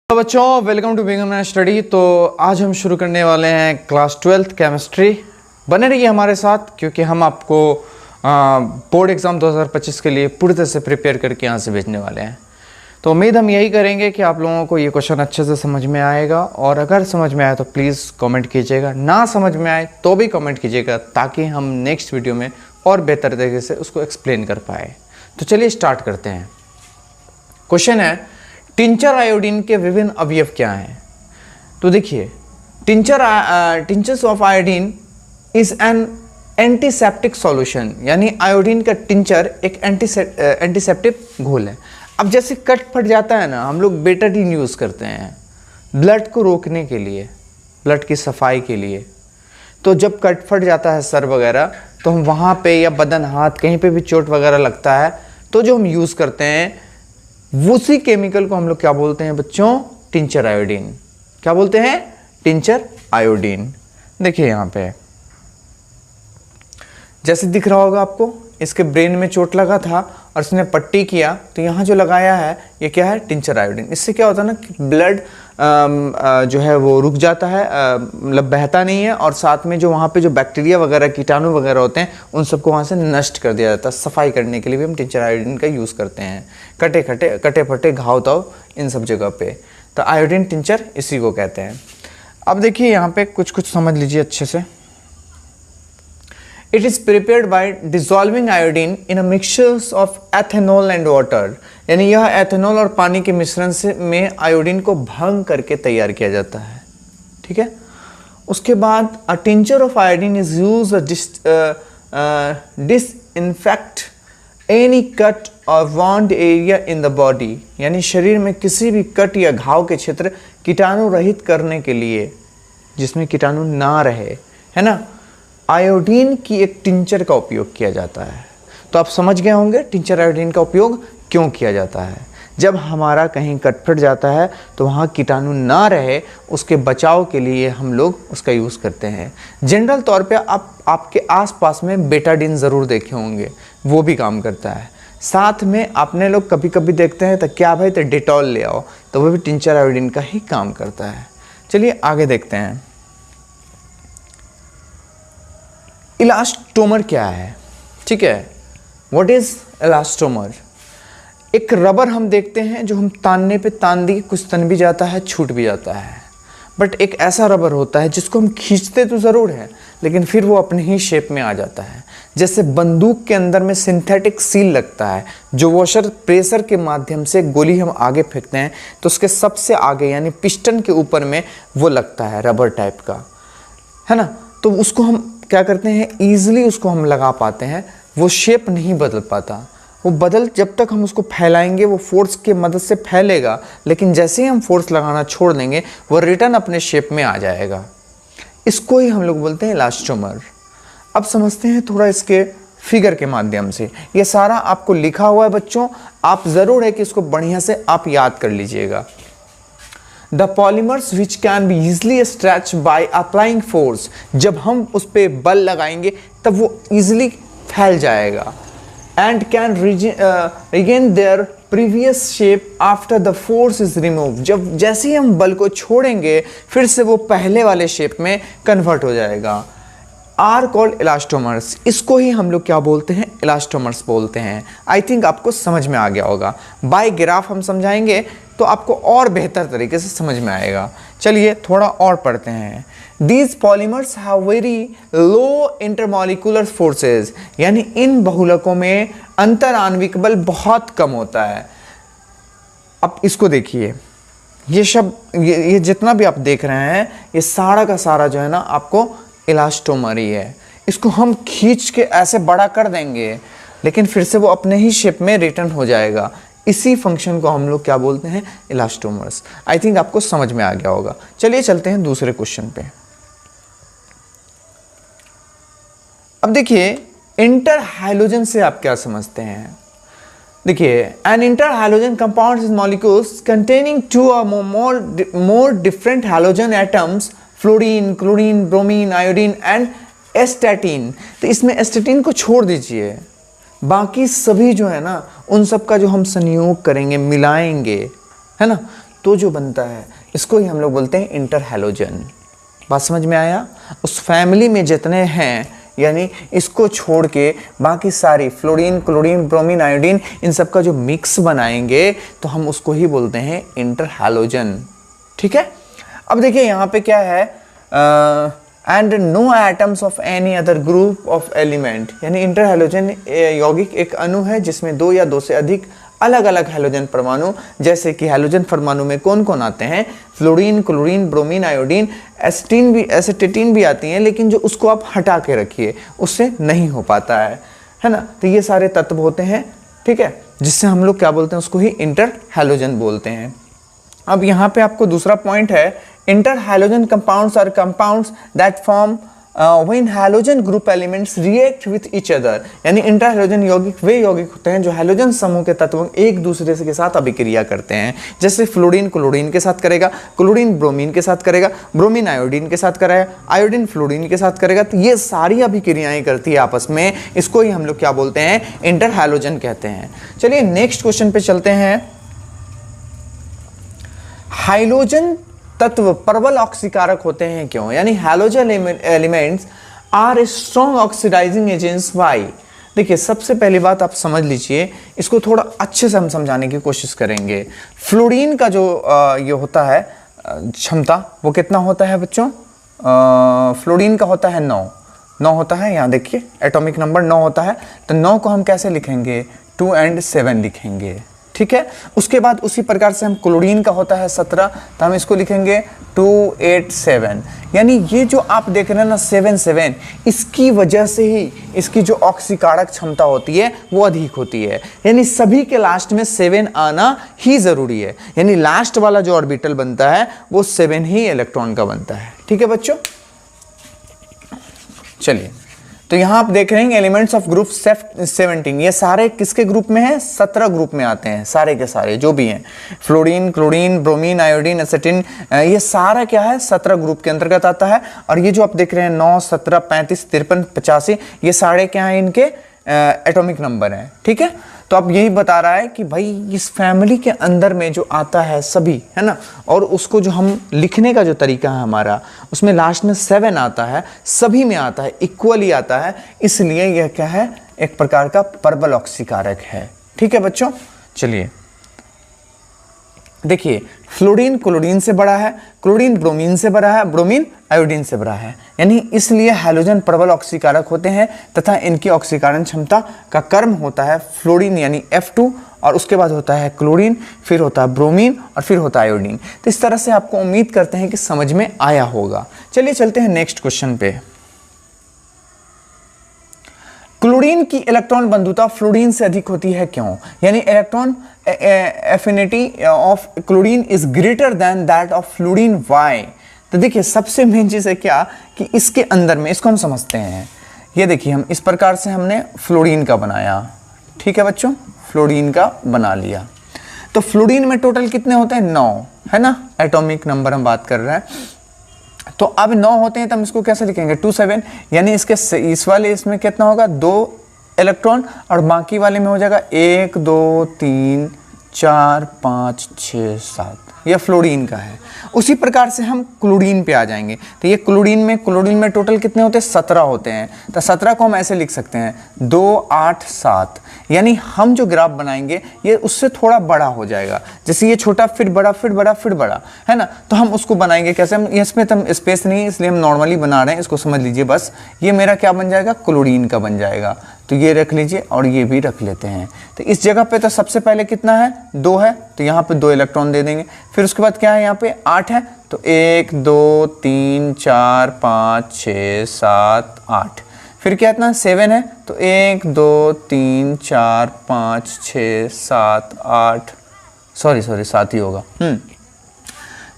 तो बच्चों welcome to beginner study. तो आज हम शुरू करने वाले हैं क्लास 12th केमिस्ट्री। बने रहिए हमारे साथ क्योंकि हम आपको बोर्ड एग्ज़ाम 2025 के लिए पूरी तरह से प्रिपेयर करके यहाँ से भेजने वाले हैं। तो उम्मीद हम यही करेंगे कि आप लोगों को ये क्वेश्चन अच्छे से समझ में आएगा, और अगर समझ में आए तो प्लीज़ कमेंट कीजिएगा, ना समझ में आए तो भी कमेंट कीजिएगा ताकि हम नेक्स्ट वीडियो में और बेहतर तरीके से उसको एक्सप्लेन कर पाए। तो चलिए स्टार्ट करते हैं। क्वेश्चन है, टिंचर आयोडीन के विभिन्न अवयव क्या हैं? तो देखिए, tinctures of iodine is an antiseptic solution, यानी आयोडीन का टिंचर एक एंटीसेप्टिक घोल है। अब जैसे कट फट जाता है ना, हम लोग बेटाडीन यूज़ करते हैं ब्लड को रोकने के लिए, ब्लड की सफाई के लिए। तो जब कट फट जाता है सर वगैरह, तो हम वहाँ पे या बदन हाथ कहीं पे भी चोट वगैरह लगता है तो जो हम यूज़ करते हैं उसी केमिकल को हम लोग क्या बोलते हैं बच्चों? Tincture iodine. क्या बोलते हैं? Tincture iodine. देखिए यहाँ पे जैसे दिख रहा होगा आपको, इसके ब्रेन में चोट लगा था और इसने पट्टी किया, तो यहाँ जो लगाया है ये क्या है? Tincture iodine. इससे क्या होता है ना कि ब्लड जो है वो रुक जाता है, मतलब बहता नहीं है, और साथ में जो वहाँ पे जो बैक्टीरिया वगैरह कीटाणु वगैरह होते हैं उन सबको वहाँ से नष्ट कर दिया जाता है। सफाई करने के लिए भी हम टिंचर आयोडीन का यूज़ करते हैं, कटे फटे घाव ताव इन सब जगह पे। तो आयोडीन टिंचर इसी को कहते हैं। अब देखिए यहाँ पे कुछ समझ लीजिए अच्छे से। It is prepared by dissolving iodine in a mixture of ethanol and water, यानी यह एथेनॉल और पानी के मिश्रण से में आयोडीन को भंग करके तैयार किया जाता है। ठीक है। उसके बाद a tincture of iodine is used to disinfect any cut or wound area in the body, यानी शरीर में किसी भी कट या घाव के क्षेत्र कीटाणु रहित करने के लिए, जिसमें कीटाणु ना रहे, है ना, आयोडीन की एक टिंचर का उपयोग किया जाता है। तो आप समझ गए होंगे टिंचर आयोडीन का उपयोग क्यों किया जाता है। जब हमारा कहीं कटफट जाता है तो वहाँ कीटाणु ना रहे, उसके बचाव के लिए हम लोग उसका यूज़ करते हैं। जनरल तौर पे आपके आसपास में बेटाडीन ज़रूर देखे होंगे, वो भी काम करता है। साथ में आपने लोग कभी कभी देखते हैं तो क्या भाई तो डेटॉल ले आओ, तो वो भी टिंचर आयोडीन का ही काम करता है। चलिए आगे देखते हैं। इलास्टोमर क्या है? ठीक है, व्हाट इज इलास्टोमर? एक रबर हम देखते हैं जो हम तानने पे तान दी, कुछ तन भी जाता है, छूट भी जाता है, बट एक ऐसा रबर होता है जिसको हम खींचते तो ज़रूर है लेकिन फिर वो अपने ही शेप में आ जाता है। जैसे बंदूक के अंदर में सिंथेटिक सील लगता है, जो वॉशर प्रेशर के माध्यम से गोली हम आगे फेंकते हैं तो उसके सबसे आगे यानी पिस्टन के ऊपर में वो लगता है रबर टाइप का, है ना। तो उसको हम क्या करते हैं, ईजिली उसको हम लगा पाते हैं, वो शेप नहीं बदल पाता। वो जब तक हम उसको फैलाएंगे वो फोर्स के मदद से फैलेगा, लेकिन जैसे ही हम फोर्स लगाना छोड़ देंगे वो रिटर्न अपने शेप में आ जाएगा। इसको ही हम लोग बोलते हैं इलास्टोमर। अब समझते हैं थोड़ा इसके फिगर के माध्यम से। ये सारा आपको लिखा हुआ है बच्चों, आप ज़रूर है कि इसको बढ़िया से आप याद कर लीजिएगा। The polymers which can be easily stretched by applying force, जब हम उस पर बल लगाएंगे तब वो easily फैल जाएगा, and can regain their previous shape after the force is removed, जब जैसे ही हम बल को छोड़ेंगे फिर से वो पहले वाले शेप में कन्वर्ट हो जाएगा। आर कॉल्ड इलास्टोमर्स, इसको ही हम लोग क्या बोलते हैं? इलास्टोमर्स बोलते हैं। आई थिंक आपको समझ में आ गया होगा। बाय ग्राफ हम समझाएंगे तो आपको और बेहतर तरीके से समझ में आएगा। चलिए थोड़ा और पढ़ते हैं। These polymers have very low intermolecular forces, यानी इन बहुलकों में अंतर आणविक बल बहुत कम होता है। अब इसको देखिए, ये शब्द ये जितना भी आप देख रहे हैं ये सारा का सारा जो है ना आपको इलास्टोमर ही है। इसको हम खींच के ऐसे बड़ा कर देंगे लेकिन फिर से वो अपने ही शेप में रिटर्न हो जाएगा। इसी फंक्शन को हम लोग क्या बोलते हैं? इलास्टोमर्स। आई थिंक आपको समझ में आ गया होगा। चलिए चलते हैं दूसरे क्वेश्चन पे। अब देखिए इंटर हाइड्रोजन से आप क्या समझते हैं? देखिए, an inter hydrogen compound is molecules containing two or more different hydrogen atoms, fluorine, chlorine, bromine, iodine and astatine. तो इसमें एस्टैटिन को छोड़ दीजिए, बाकी सभी जो है ना उन सब का जो हम संयोग करेंगे, मिलाएंगे, है ना, तो जो बनता है इसको ही हम लोग बोलते हैं इंटर हैलोजन। बात समझ में आया? उस फैमिली में जितने हैं, यानी इसको छोड़ के बाकी सारी फ्लोरीन, क्लोरीन, ब्रोमीन, आयोडीन, इन सब का जो मिक्स बनाएंगे तो हम उसको ही बोलते हैं इंटर हैलोजन। ठीक है, अब देखिए यहाँ पे क्या है, and no atoms of any other group of element, यानी इंटर हैलोजन यौगिक एक अणु है जिसमें दो या दो से अधिक अलग अलग हैलोजन परमाणु, जैसे कि हैलोजन परमाणु में कौन कौन आते हैं, फ्लोरीन, क्लोरीन, ब्रोमीन, आयोडीन, एसिटीन भी, एसिटेटीन भी आती हैं, लेकिन जो उसको आप हटा के रखिए, उससे नहीं हो पाता है ना। तो ये सारे तत्व होते हैं, ठीक है, जिससे हम लोग क्या बोलते हैं, उसको ही इंटर हैलोजन बोलते हैं। अब यहाँ पे आपको दूसरा पॉइंट है, inter halogen compounds are compounds that form when halogen group elements react with each other, यानी इंटर हैलोजन यौगिक वे यौगिक होते हैं जो हैलोजन समूह के तत्व एक दूसरे के साथ अभिक्रिया करते हैं। जैसे फ्लोरीन क्लोरीन के साथ करेगा, क्लोरीन ब्रोमीन के साथ करेगा, ब्रोमीन आयोडीन के साथ करेगा, आयोडीन फ्लोरीन के साथ करेगा। तो ये सारी अभिक्रियाएं करती है आपस में, इसको ही हम लोग क्या बोलते हैं, इंटर हैलोजन कहते हैं। चलिए नेक्स्ट क्वेश्चन पे चलते हैं। हाइलोजन तत्व प्रबल ऑक्सीकारक होते हैं क्यों, यानी halogen elements are strong oxidising agents why. देखिए सबसे पहली बात आप समझ लीजिए, इसको थोड़ा अच्छे से हम समझाने की कोशिश करेंगे। फ्लोरीन का जो ये होता है क्षमता, वो कितना होता है बच्चों, फ्लोरीन का होता है 9 होता है, यहाँ देखिए एटॉमिक नंबर 9 होता है। तो 9 को हम कैसे लिखेंगे, 2 और 7 लिखेंगे, ठीक है। उसके बाद उसी प्रकार से हम क्लोरीन का होता है 17, तो हम इसको लिखेंगे 2, 8, 7। यानी ये जो आप देख रहे हैं ना 7, इसकी वजह से ही इसकी जो ऑक्सीकारक क्षमता होती है वो अधिक होती है। यानी सभी के लास्ट में 7 आना ही जरूरी है, यानी लास्ट वाला जो ऑर्बिटल बनता है वो 7 ही इलेक्ट्रॉन का बनता है, ठीक है बच्चों। चलिए, तो यहां आप देख रहे हैं एलिमेंट्स ऑफ ग्रुप 17, ये सारे किसके ग्रुप में हैं, 17 ग्रुप में आते हैं, सारे के सारे जो भी हैं, फ्लोरीन, क्लोरीन, ब्रोमीन, आयोडीन, एसिटिन, ये सारा क्या है 17 ग्रुप के अंतर्गत आता है। और ये जो आप देख रहे हैं 9, 17, 35, 53, 85, ये सारे क्या हैं, इनके एटॉमिक नंबर हैं, ठीक है। तो अब यही बता रहा है कि भाई इस फैमिली के अंदर में जो आता है सभी, है ना, और उसको जो हम लिखने का जो तरीका है हमारा, उसमें लास्ट में 7 आता है, सभी में आता है, इक्वली आता है, इसलिए यह क्या है, एक प्रकार का प्रबल ऑक्सीकारक है, ठीक है बच्चों। चलिए देखिए, फ्लोरीन क्लोरीन से बड़ा है, क्लोरीन ब्रोमीन से बड़ा है, ब्रोमीन आयोडीन से बड़ा है, यानी इसलिए हैलोजन प्रबल ऑक्सीकारक होते हैं तथा इनकी ऑक्सीकरण क्षमता का क्रम होता है फ्लोरीन यानी F2, और उसके बाद होता है क्लोरीन, फिर होता है ब्रोमीन और फिर होता है आयोडीन। तो इस तरह से आपको उम्मीद करते हैं कि समझ में आया होगा। चलिए चलते हैं नेक्स्ट क्वेश्चन पे। क्लोरीन की इलेक्ट्रॉन बंधुता फ्लोरीन से अधिक होती है क्यों, यानी electron affinity of chlorine is greater than that of fluorine, why. तो देखिए सबसे मेन चीज है क्या कि इसके अंदर में, इसको हम समझते हैं, ये देखिए हम इस प्रकार से हमने फ्लोरीन का बनाया, ठीक है बच्चों, फ्लोरीन का बना लिया। तो फ्लोरीन में टोटल कितने होते हैं, 9, है ना, एटॉमिक नंबर हम बात कर रहे हैं। तो अब 9 होते हैं तो हम इसको कैसे लिखेंगे, 2, 7, यानी इसके इस वाले इसमें कितना होगा, 2 इलेक्ट्रॉन, और बाकी वाले में हो जाएगा 1, 2, 3, 4, 5, 6, 7, यह फ्लोरीन का है। उसी प्रकार से हम क्लोरीन पे आ जाएंगे। तो ये क्लोरीन में टोटल कितने होते हैं, 17 होते हैं। तो 17 को हम ऐसे लिख सकते हैं 2, 8, 7, यानी हम जो ग्राफ बनाएंगे ये उससे थोड़ा बड़ा हो जाएगा, जैसे ये छोटा फिर बड़ा फिर बड़ा फिर बड़ा, है ना। तो हम उसको बनाएंगे कैसे, हम इसमें तो हम स्पेस नहीं है इसलिए हम नॉर्मली बना रहे हैं, इसको समझ लीजिए बस। ये मेरा क्या बन जाएगा, क्लोरीन का बन जाएगा। तो ये रख लीजिए और ये भी रख लेते हैं। तो इस जगह पे तो सबसे पहले कितना है, 2 है, तो यहाँ पे 2 इलेक्ट्रॉन दे देंगे। फिर उसके बाद क्या है, यहाँ पे 8 है, तो 1, 2, 3, 4, 5, 6, 7, 8। फिर क्या इतना 7 है, तो 1, 2, 3, 4, 5, 6, 7, 8, सॉरी 7 ही होगा।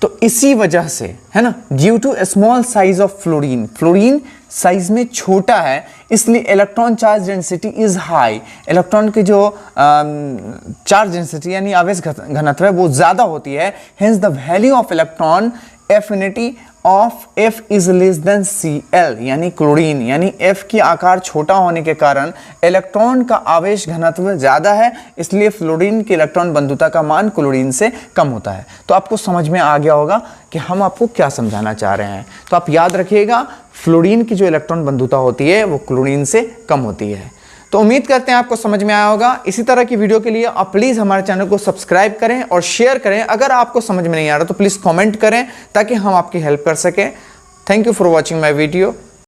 तो इसी वजह से, है ना, due to small size of fluorine, fluorine size में छोटा है, इसलिए electron charge density is high. Electron की जो चार्ज डेंसिटी यानी आवेश घनत्व है वो ज्यादा होती है। Hence the value of electron affinity of F is less than Cl, यानी क्लोरीन, यानी F की आकार छोटा होने के कारण इलेक्ट्रॉन का आवेश घनत्व ज़्यादा है, इसलिए फ्लोरीन की इलेक्ट्रॉन बंधुता का मान क्लोरीन से कम होता है। तो आपको समझ में आ गया होगा कि हम आपको क्या समझाना चाह रहे हैं। तो आप याद रखिएगा, फ्लोरीन की जो इलेक्ट्रॉन बंधुता होती है वो क्लोरीन से कम होती है। तो उम्मीद करते हैं आपको समझ में आया होगा। इसी तरह की वीडियो के लिए आप प्लीज़ हमारे चैनल को सब्सक्राइब करें और शेयर करें। अगर आपको समझ में नहीं आ रहा तो प्लीज़ कमेंट करें ताकि हम आपकी हेल्प कर सकें। Thank you for watching my video.